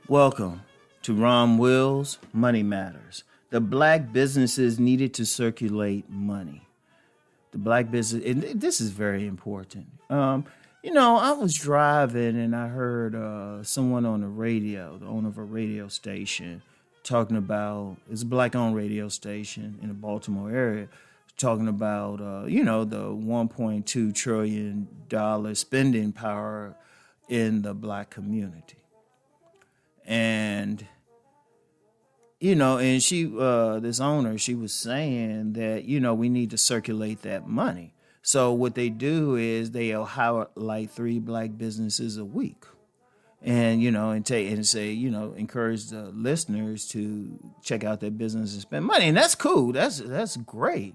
Welcome to Rom Wills Money Matters. The black businesses needed to circulate money. The black business, and this is very important. I was driving and I heard someone on the radio, the owner of a radio station, talking about, it's a black-owned radio station in the Baltimore area, talking about, the $1.2 trillion spending power in the black community. And, and she, this owner, she was saying that, we need to circulate that money. So what they do is they'll hire like 3 black businesses a week and, encourage the listeners to check out their business and spend money. And that's cool. That's great.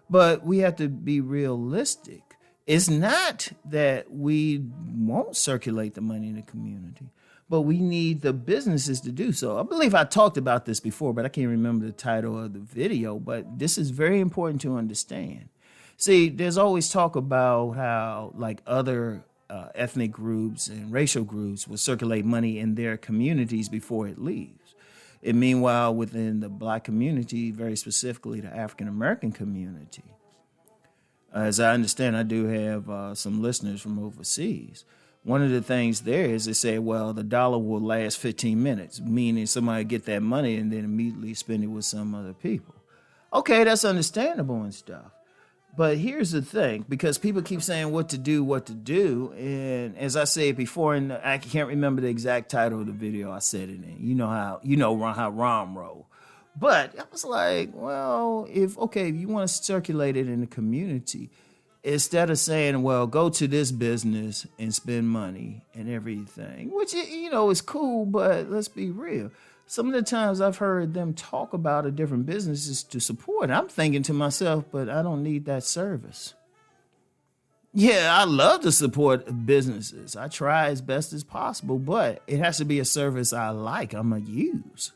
But we have to be realistic. It's not that we won't circulate the money in the community, but we need the businesses to do so. I believe I talked about this before, but I can't remember the title of the video, but this is very important to understand. See, there's always talk about how like other ethnic groups and racial groups will circulate money in their communities before it leaves. And meanwhile, within the black community, very specifically the African-American community, as I understand, I do have some listeners from overseas. One of the things there is they say, well, the dollar will last 15 minutes, meaning somebody get that money and then immediately spend it with some other people. Okay, that's understandable and stuff. But here's the thing, because people keep saying what to do. And as I said before, and I can't remember the exact title of the video I said it in. You know how Rom roll. But I was like, well, if you want to circulate it in the community, instead of saying, well, go to this business and spend money and everything, which, is cool, but let's be real. Some of the times I've heard them talk about the different businesses to support. I'm thinking to myself, but I don't need that service. Yeah, I love to support businesses. I try as best as possible, but it has to be a service I like, I'm going to use.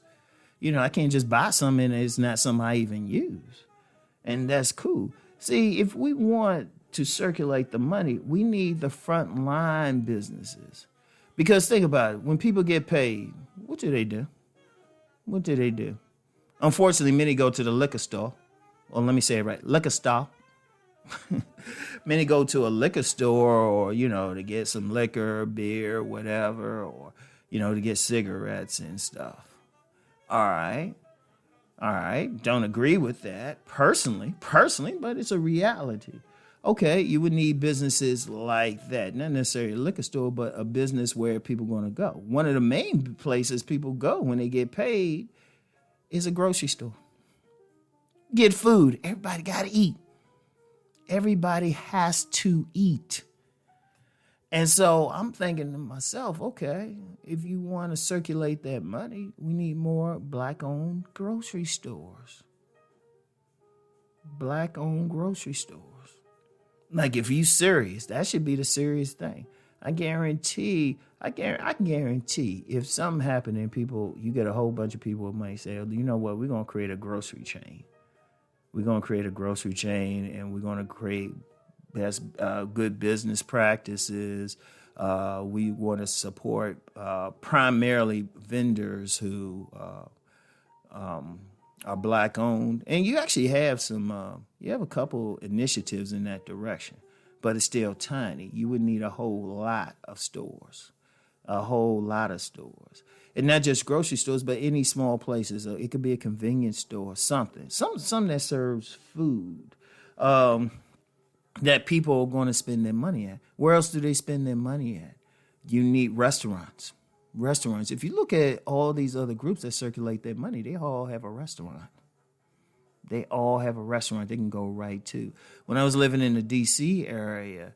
I can't just buy something and it's not something I even use. And that's cool. See, if we want to circulate the money, we need the frontline businesses. Because think about it. When people get paid, what do they do? What do they do? Unfortunately, many go to the liquor store. Or let me say it right, liquor store. Many go to a liquor store or, to get some liquor, beer, whatever, or, to get cigarettes and stuff. All right. Don't agree with that personally, but it's a reality. Okay, you would need businesses like that, not necessarily a liquor store, but a business where people are going to go. One of the main places people go when they get paid is a grocery store. Get food. Everybody got to eat. Everybody has to eat. And so I'm thinking to myself, okay, if you want to circulate that money, we need more black-owned grocery stores. Black-owned grocery stores. Like, if you serious, that should be the serious thing. I can guarantee if something happened and you get a whole bunch of people who might say, oh, you know what, we're going to create a grocery chain. We're going to create a grocery chain and we're going to create good business practices. We want to support primarily vendors who are black owned, and you actually have you have a couple initiatives in that direction, but it's still tiny. You would need a whole lot of stores, and not just grocery stores, but any small places. It could be a convenience store, something that serves food. That people are going to spend their money at. Where else do they spend their money at? You need restaurants. If you look at all these other groups that circulate their money, they all have a restaurant. They can go right to. When I was living in the D.C. area,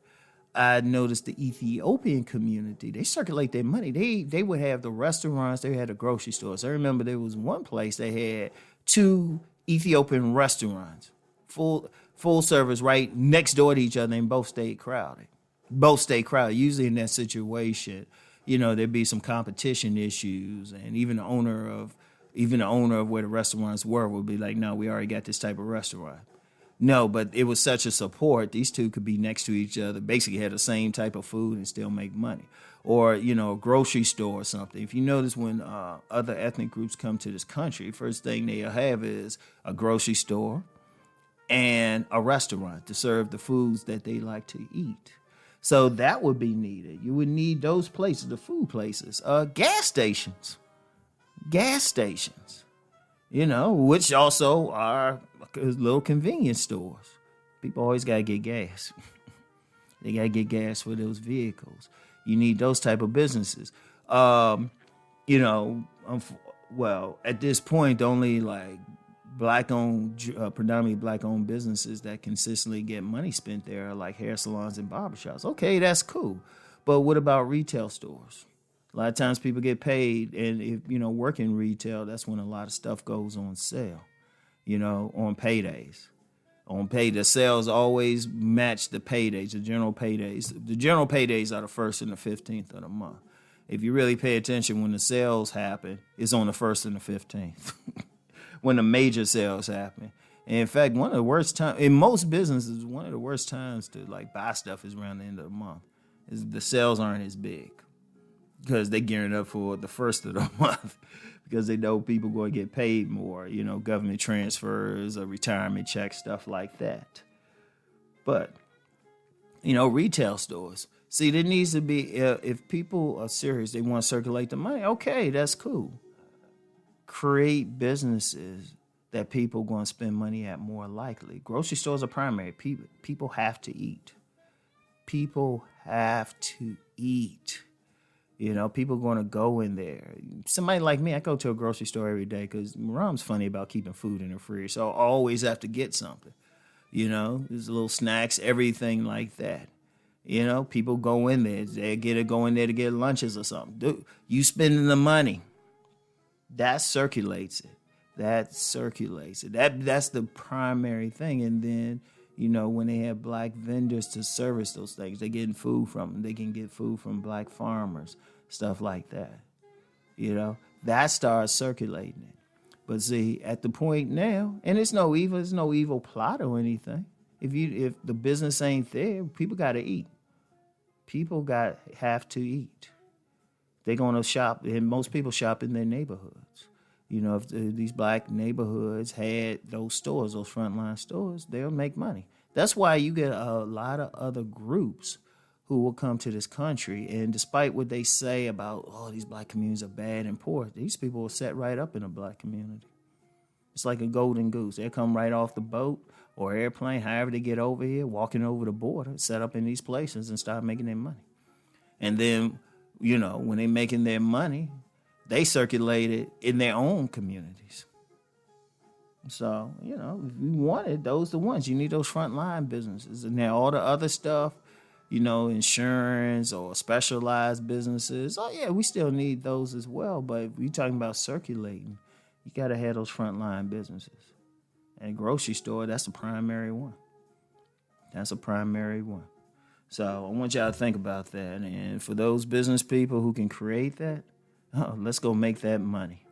I noticed the Ethiopian community. They circulate their money. They would have the restaurants. They had the grocery stores. I remember there was one place that had 2 Ethiopian restaurants, full service, right next door to each other, and both stayed crowded. Usually in that situation, there'd be some competition issues, and even the owner of where the restaurants were would be like, no, we already got this type of restaurant. No, but it was such a support. These two could be next to each other, basically had the same type of food and still make money. Or, a grocery store or something. If you notice when other ethnic groups come to this country, first thing they'll have is a grocery store and a restaurant to serve the foods that they like to eat. So that would be needed. You would need those places, the food places, gas stations, which also are little convenience stores. People always got to get gas. They got to get gas for those vehicles. You need those type of businesses. Well, at this point, only like predominantly black-owned businesses that consistently get money spent there are like hair salons and barbershops. Okay, that's cool. But what about retail stores? A lot of times people get paid, and if, work in retail, that's when a lot of stuff goes on sale, on paydays. The sales always match the paydays, the general paydays. The general paydays are the 1st and the 15th of the month. If you really pay attention, when the sales happen, it's on the 1st and the 15th. When the major sales happen. And in fact, one of the worst times, in most businesses, one of the worst times to like buy stuff is around the end of the month. The sales aren't as big because they're gearing up for the 1st of the month because they know people going to get paid more, government transfers, or retirement checks, stuff like that. But, retail stores. See, there needs to be, if people are serious, they want to circulate the money, okay, that's cool. Create businesses that people are going to spend money at more likely. Grocery stores are primary. People have to eat. People have to eat. People are going to go in there. Somebody like me, I go to a grocery store every day because Rom's funny about keeping food in the fridge. So I always have to get something. There's little snacks, everything like that. People go in there. They go in there to get lunches or something. Dude, you spending the money. That circulates it. That's the primary thing. And then, when they have black vendors to service those things, they're getting food from them. They can get food from black farmers, stuff like that. That starts circulating it. But see, at the point now, and it's no evil plot or anything. If the business ain't there, people got to eat. People have to eat. They're going to shop, and most people shop in their neighborhoods. If these black neighborhoods had those stores, those frontline stores, they'll make money. That's why you get a lot of other groups who will come to this country, and despite what they say about, these black communities are bad and poor, these people will set right up in a black community. It's like a golden goose. They'll come right off the boat or airplane, however they get over here, walking over the border, set up in these places and start making their money. And then, when they're making their money, they circulate it in their own communities. So, if you want it, those are the ones. You need those frontline businesses. And now all the other stuff, insurance or specialized businesses, we still need those as well. But if you're talking about circulating, you got to have those frontline businesses. And grocery store, that's a primary one. So I want y'all to think about that. And for those business people who can create that, let's go make that money.